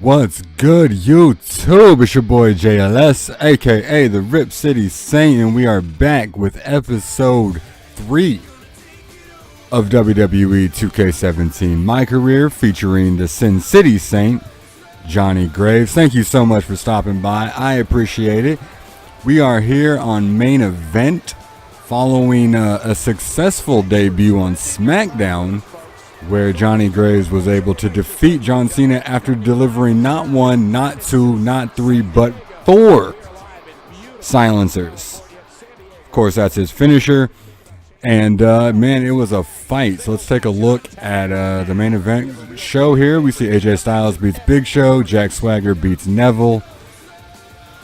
What's good, YouTube? It's your boy JLS, aka the Rip City Saint, and we are back with episode 3 of WWE 2K17 MyCareer, featuring the Sin City Saint, Johnny Graves. Thank you so much for stopping by. I appreciate it. We are here on Main Event, following a successful debut on Smackdown, where Johnny Graves was able to defeat John Cena after delivering not one, not two, not three, but 4 silencers. Of course, that's his finisher. And, man, it was a fight. So let's take a look at the main event show here. We see AJ Styles beats Big Show. Jack Swagger beats Neville.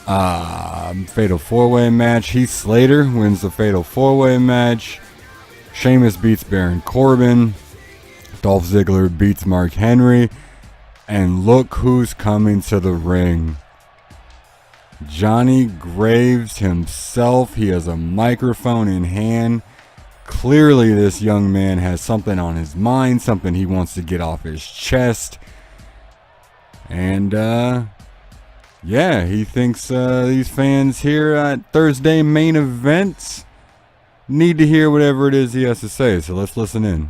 Fatal 4-way match. Heath Slater wins the Fatal 4-way match. Sheamus beats Baron Corbin. Dolph Ziggler beats Mark Henry. And look who's coming to the ring. Johnny Graves himself. He has a microphone in hand. Clearly this young man has something on his mind, something he wants to get off his chest. And yeah, he thinks these fans here at Thursday Main Event need to hear whatever it is he has to say. So let's listen in.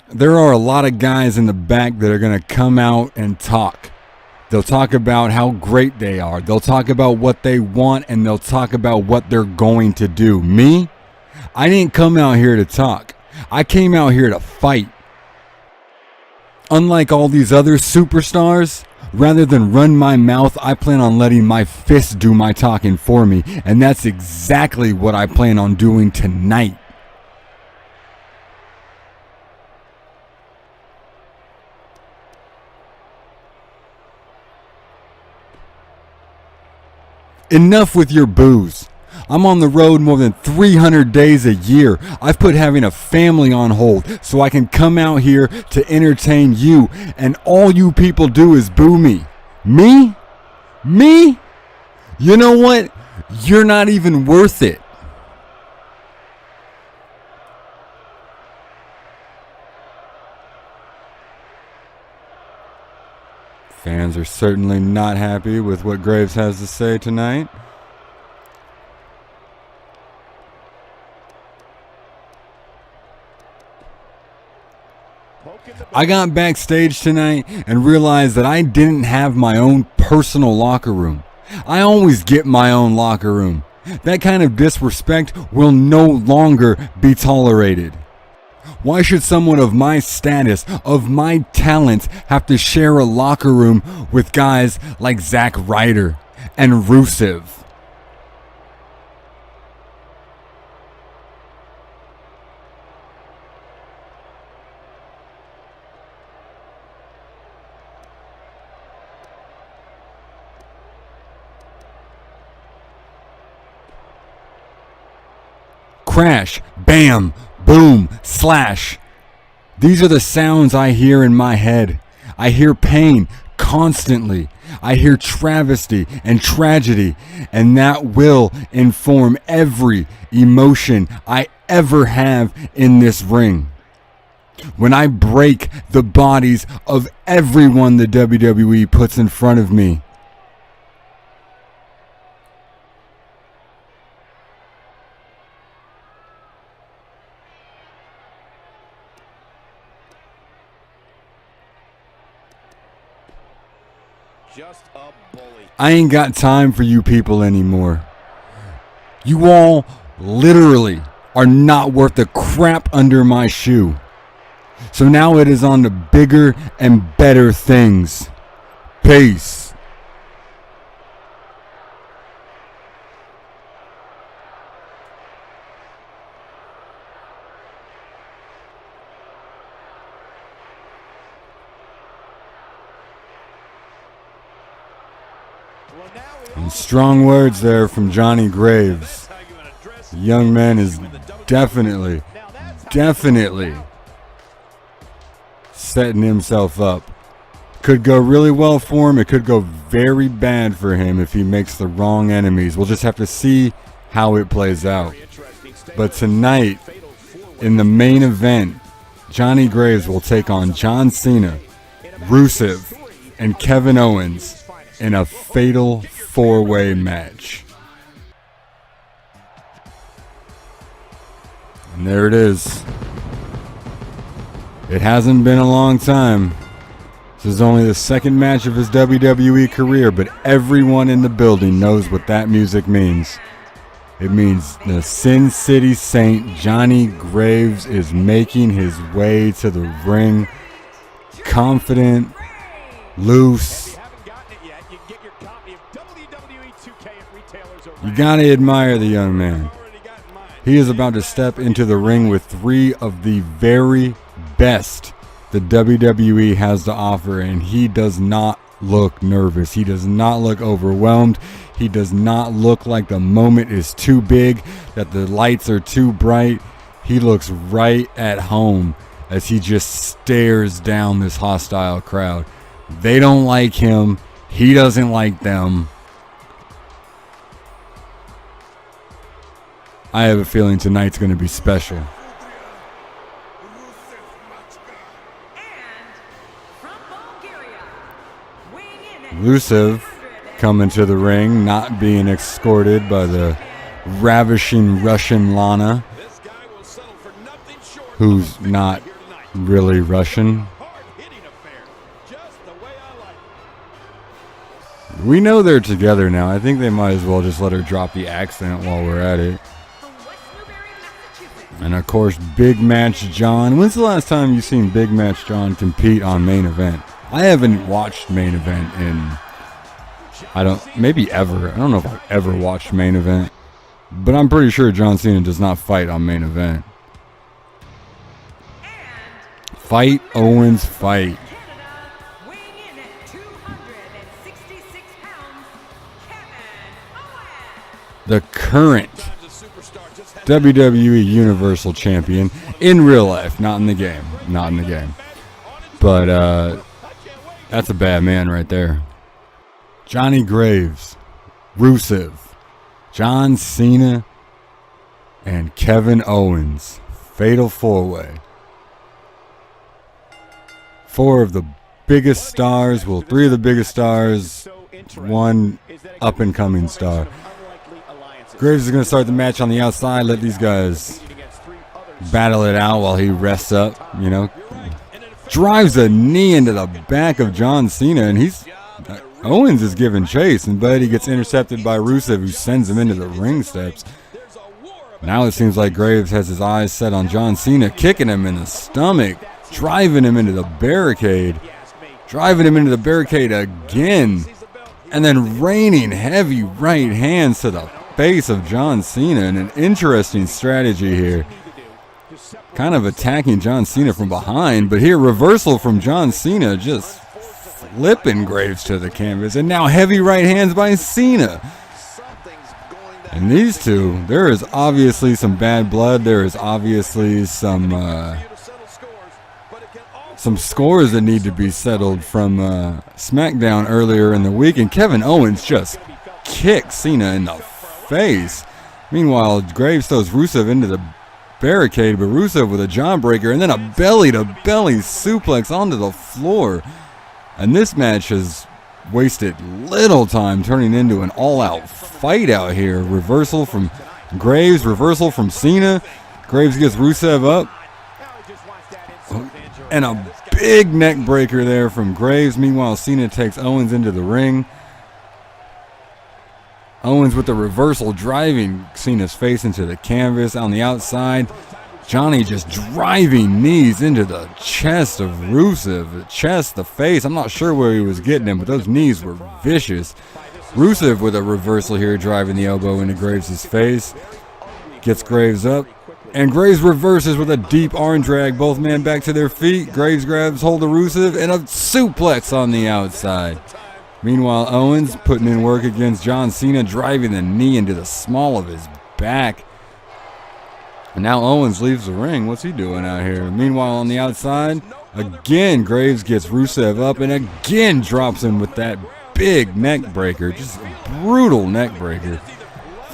There are a lot of guys in the back that are going to come out and talk. They'll talk about how great they are. They'll talk about what they want, and they'll talk about what they're going to do. Me? I didn't come out here to talk. I came out here to fight. Unlike all these other superstars, rather than run my mouth, I plan on letting my fists do my talking for me. And that's exactly what I plan on doing tonight. Enough with your booze. I'm on the road more than 300 days a year. I've put having a family on hold so I can come out here to entertain you, and all you people do is boo me. Me? Me? You know what? You're not even worth it. Fans are certainly not happy with what Graves has to say tonight. I got backstage tonight and realized that I didn't have my own personal locker room. I always get my own locker room. That kind of disrespect will no longer be tolerated. Why should someone of my status, of my talent, have to share a locker room with guys like Zack Ryder and Rusev? Crash, bam, boom, slash. These are the sounds I hear in my head. I hear pain constantly. I hear travesty and tragedy, and that will inform every emotion I ever have in this ring. When I break the bodies of everyone the WWE puts in front of me, I ain't got time for you people anymore. You all literally are not worth the crap under my shoe. So now it is on to bigger and better things. Peace. And strong words there from Johnny Graves. The young man is definitely setting himself up. Could go really well for him. It could go very bad for him if he makes the wrong enemies. We'll just have to see how it plays out. But tonight, in the main event, Johnny Graves will take on John Cena, Rusev, and Kevin Owens in a fatal four-way match. And there it is. It hasn't been a long time. This is only the second match of his WWE career, but everyone in the building knows what that music means. It means the Sin City Saint Johnny Graves is making his way to the ring, confident, loose. You gotta admire the young man. He is about to step into the ring with three of the very best the WWE has to offer, and he does not look nervous. He does not look overwhelmed. He does not look like the moment is too big, that the lights are too bright. He looks right at home as he just stares down this hostile crowd. They don't like him. He doesn't like them. I have a feeling tonight's going to be special. Rusev coming to the ring, not being escorted by the ravishing Russian Lana, who's not really Russian. We know they're together now. I think they might as well just let her drop the accent while we're at it. And of course, Big Match John. When's the last time you've seen Big Match John compete on Main Event? I haven't watched Main Event in, maybe ever. I don't know if I've ever watched Main Event. But I'm pretty sure John Cena does not fight on Main Event. Fight, Owens, fight. The current WWE Universal Champion in real life, not in the game. Not in the game. But that's a bad man right there. Johnny Graves, Rusev, John Cena, and Kevin Owens. Fatal four-way. Four of the biggest stars, well, three of the biggest stars, one up-and-coming star. Graves is going to start the match on the outside, let these guys battle it out while he rests up, you know. Drives a knee into the back of John Cena, and Owens is giving chase, but he gets intercepted by Rusev, who sends him into the ring steps. Now it seems like Graves has his eyes set on John Cena, kicking him in the stomach, driving him into the barricade, again, and then raining heavy right hands to the face of John Cena. And an interesting strategy here, kind of attacking John Cena from behind, but here reversal from John Cena, just flipping Graves to the canvas, and now heavy right hands by Cena. And these two, there is obviously some bad blood. There is obviously some scores that need to be settled from Smackdown earlier in the week, and Kevin Owens just kicked Cena in the face. Meanwhile, Graves throws Rusev into the barricade, but Rusev with a jawbreaker and then a belly-to-belly suplex onto the floor. And this match has wasted little time, turning into an all-out fight out here. Reversal from Graves, reversal from Cena. Graves gets Rusev up. And a big neck breaker there from Graves. Meanwhile, Cena takes Owens into the ring. Owens with the reversal, driving Cena's face into the canvas. On the outside, Johnny just driving knees into the chest of Rusev. The chest, the face. I'm not sure where he was getting him, but those knees were vicious. Rusev with a reversal here, driving the elbow into Graves' face. Gets Graves up. And Graves reverses with a deep arm drag. Both men back to their feet. Graves grabs hold of Rusev and a suplex on the outside. Meanwhile, Owens putting in work against John Cena, driving the knee into the small of his back. And now Owens leaves the ring. What's he doing out here? Meanwhile, on the outside, again, Graves gets Rusev up and again drops him with that big neck breaker. Just a brutal neck breaker.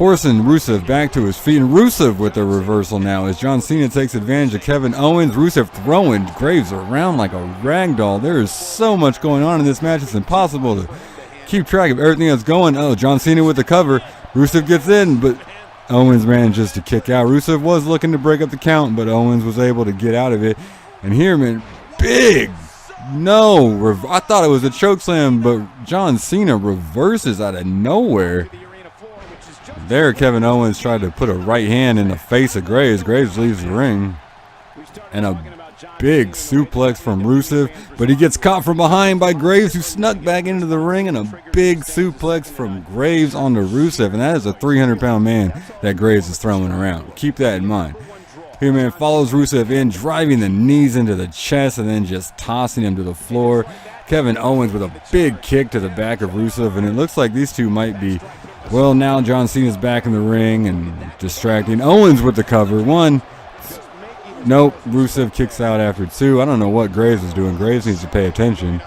forcing Rusev back to his feet. And Rusev with the reversal now as John Cena takes advantage of Kevin Owens. Rusev throwing Graves around like a rag doll. There is so much going on in this match. It's impossible to keep track of everything that's going. Oh, John Cena with the cover. Rusev gets in, but Owens manages to kick out. Rusev was looking to break up the count, but Owens was able to get out of it. And here, man, big. No, I thought it was a chokeslam, but John Cena reverses out of nowhere. There, Kevin Owens tried to put a right hand in the face of Graves. Graves leaves the ring. And a big suplex from Rusev, but he gets caught from behind by Graves, who snuck back into the ring, and a big suplex from Graves onto Rusev. And that is a 300-pound man that Graves is throwing around. Keep that in mind. Here, man, follows Rusev in, driving the knees into the chest and then just tossing him to the floor. Kevin Owens with a big kick to the back of Rusev, and it looks like these two might be, well, now John Cena's back in the ring and distracting. Owens with the cover. One. Nope. Rusev kicks out after two. I don't know what Graves is doing. Graves needs to pay attention.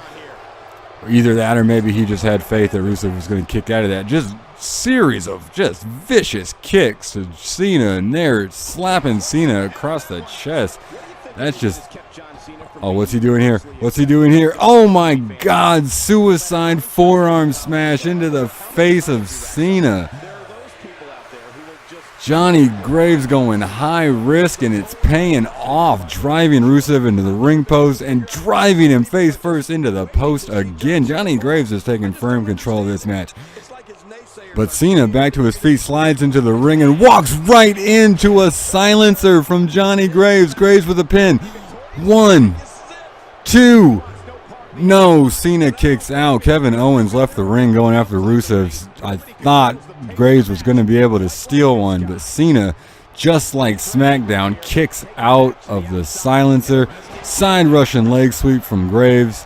Either that or maybe he just had faith that Rusev was going to kick out of that. Just series of just vicious kicks to Cena, and there slapping Cena across the chest. That's just... Oh, what's he doing here? What's he doing here? Oh my God, suicide forearm smash into the face of Cena. Johnny Graves going high risk, and it's paying off, driving Rusev into the ring post and driving him face first into the post again. Johnny Graves is taking firm control of this match. But Cena back to his feet, slides into the ring and walks right into a silencer from Johnny Graves. Graves with a pin. 1, 2. No, Cena kicks out. Kevin Owens left the ring going after Rusev. I thought Graves was going to be able to steal one, but Cena, just like Smackdown, kicks out of the silencer. Side Russian leg sweep from Graves.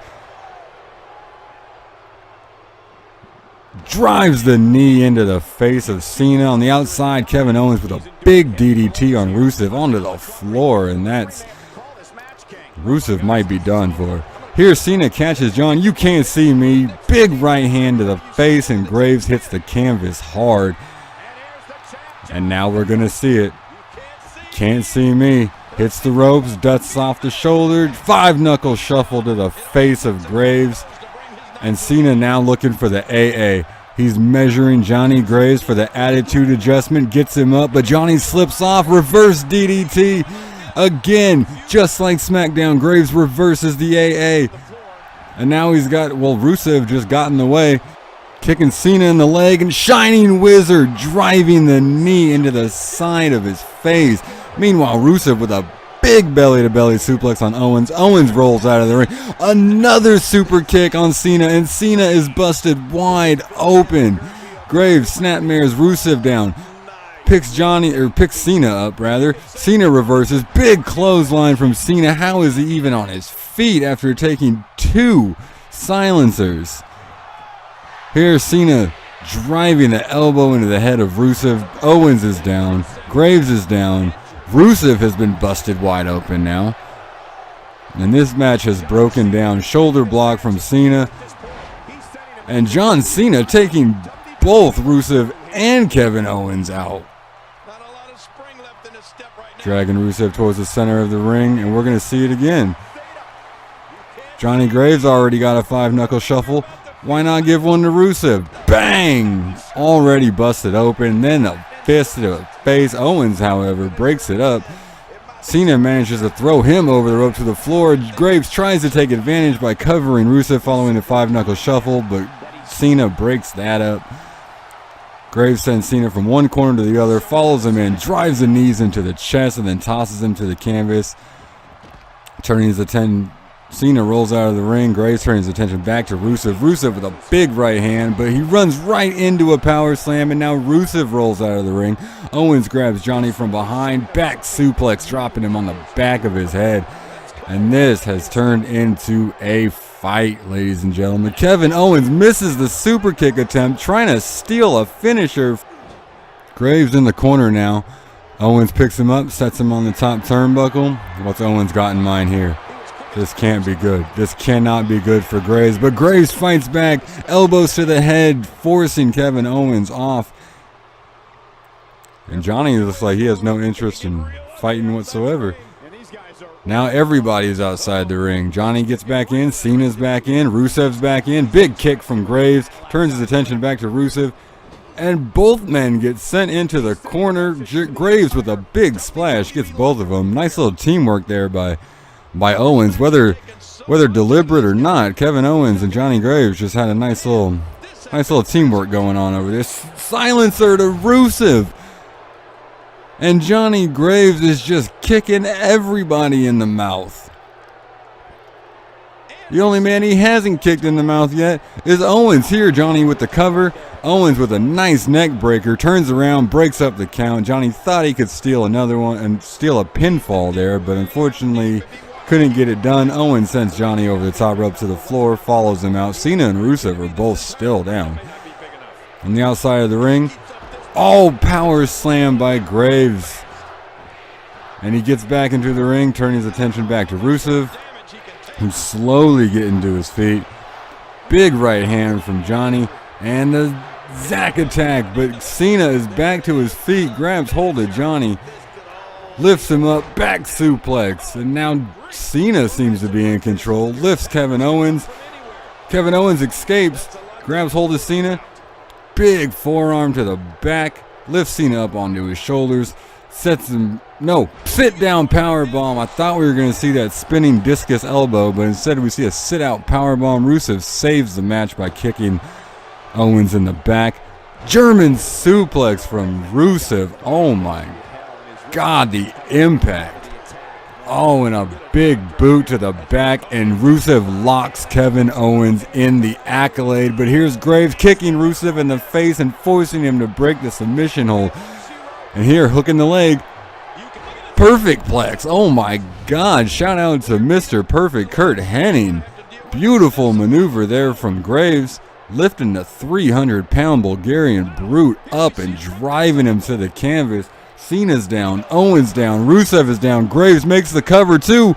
Drives the knee into the face of Cena. On the outside, Kevin Owens with a big DDT on Rusev onto the floor, and that's... Rusev might be done for. Here, Cena catches John. You can't see me. Big right hand to the face, and Graves hits the canvas hard. And now we're going to see it. Can't see me. Hits the ropes, dusts off the shoulder. 5-knuckle shuffle to the face of Graves. And Cena now looking for the AA. He's measuring Johnny Graves for the attitude adjustment. Gets him up, but Johnny slips off. Reverse DDT. Again, just like SmackDown, Graves reverses the AA. And now he's got, well, Rusev just got in the way. Kicking Cena in the leg, and Shining Wizard driving the knee into the side of his face. Meanwhile, Rusev with a big belly-to-belly suplex on Owens. Owens rolls out of the ring. Another super kick on Cena, and Cena is busted wide open. Graves snapmares Rusev down. Picks Cena up, rather. Cena reverses. Big clothesline from Cena. How is he even on his feet after taking 2 silencers? Here's Cena driving the elbow into the head of Rusev. Owens is down. Graves is down. Rusev has been busted wide open now. And this match has broken down. Shoulder block from Cena. And John Cena taking both Rusev and Kevin Owens out. Dragging Rusev towards the center of the ring, and we're going to see it again. Johnny Graves already got a 5-knuckle shuffle. Why not give one to Rusev? Bang! Already busted open. Then a fist to the face. Owens, however, breaks it up. Cena manages to throw him over the rope to the floor. Graves tries to take advantage by covering Rusev following the 5-knuckle shuffle, but Cena breaks that up. Graves sends Cena from one corner to the other, follows him in, drives the knees into the chest, and then tosses him to the canvas. Turning his attention, Cena rolls out of the ring. Graves turns his attention back to Rusev. Rusev with a big right hand, but he runs right into a power slam, and now Rusev rolls out of the ring. Owens grabs Johnny from behind, back suplex, dropping him on the back of his head. And this has turned into a fight, ladies and gentlemen. Kevin Owens misses the super kick attempt, trying to steal a finisher. Graves in the corner now. Owens picks him up, sets him on the top turnbuckle. What's Owens got in mind here? This can't be good. This cannot be good for Graves. But Graves fights back, elbows to the head, forcing Kevin Owens off. And Johnny looks like he has no interest in fighting whatsoever. Now everybody's outside the ring. Johnny gets back in. Cena's back in. Rusev's back in. Big kick from Graves. Turns his attention back to Rusev. And both men get sent into the corner. Graves with a big splash gets both of them. Nice little teamwork there by Owens. Whether deliberate or not, Kevin Owens and Johnny Graves just had a nice little teamwork going on over this. Silencer to Rusev. And Johnny Graves is just kicking everybody in the mouth. The only man he hasn't kicked in the mouth yet is Owens. Here, Johnny with the cover. Owens with a nice neck breaker. Turns around, breaks up the count. Johnny thought he could steal another one and steal a pinfall there, but unfortunately couldn't get it done. Owens sends Johnny over the top rope to the floor, follows him out. Cena and Rusev are both still down. On the outside of the ring, power slam by Graves. And he gets back into the ring, turning his attention back to Rusev, who's slowly getting to his feet. Big right hand from Johnny, and the Zack attack, but Cena is back to his feet, grabs hold of Johnny, lifts him up, back suplex, and now Cena seems to be in control, lifts Kevin Owens. Kevin Owens escapes, grabs hold of Cena, big forearm to the back, lifts Cena up onto his shoulders, sets him, sit down powerbomb. I thought we were going to see that spinning discus elbow, but instead we see a sit out powerbomb. Rusev saves the match by kicking Owens in the back. German suplex from Rusev. Oh my God, the impact. And a big boot to the back, and Rusev locks Kevin Owens in the Accolade. But here's Graves kicking Rusev in the face and forcing him to break the submission hold. And here, hooking the leg. Perfect plex. Oh my God. Shout out to Mr. Perfect, Kurt Hennig. Beautiful maneuver there from Graves, lifting the 300-pound Bulgarian brute up and driving him to the canvas. Cena's down, Owens down, Rusev is down, Graves makes the cover, 2,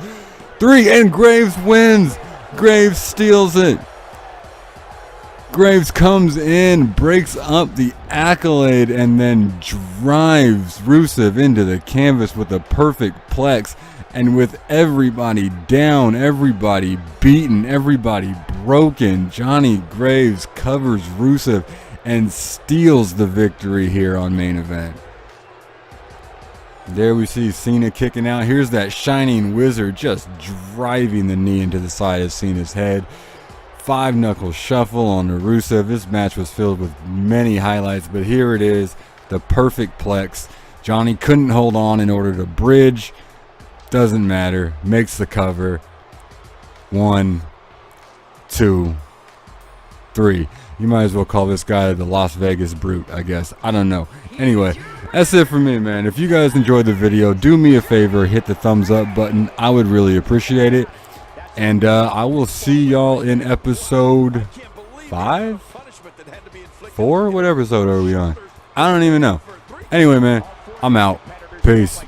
3, and Graves wins. Graves steals it. Graves comes in, breaks up the Accolade, and then drives Rusev into the canvas with a perfect plex. And with everybody down, everybody beaten, everybody broken, Johnny Graves covers Rusev and steals the victory here on Main Event. There we see Cena kicking out. Here's that Shining Wizard just driving the knee into the side of Cena's head. 5-knuckle shuffle on the Rusev. This match was filled with many highlights, but here it is, the perfect plex. Johnny couldn't hold on in order to bridge. Doesn't matter. Makes the cover. 1, 2, 3. You might as well call this guy the Las Vegas Brute, I guess. I don't know. Anyway, that's it for me, man. If you guys enjoyed the video, do me a favor, hit the thumbs up button. I would really appreciate it. And I will see y'all in episode 5? 4? What episode are we on? I don't even know. Anyway, man, I'm out. Peace.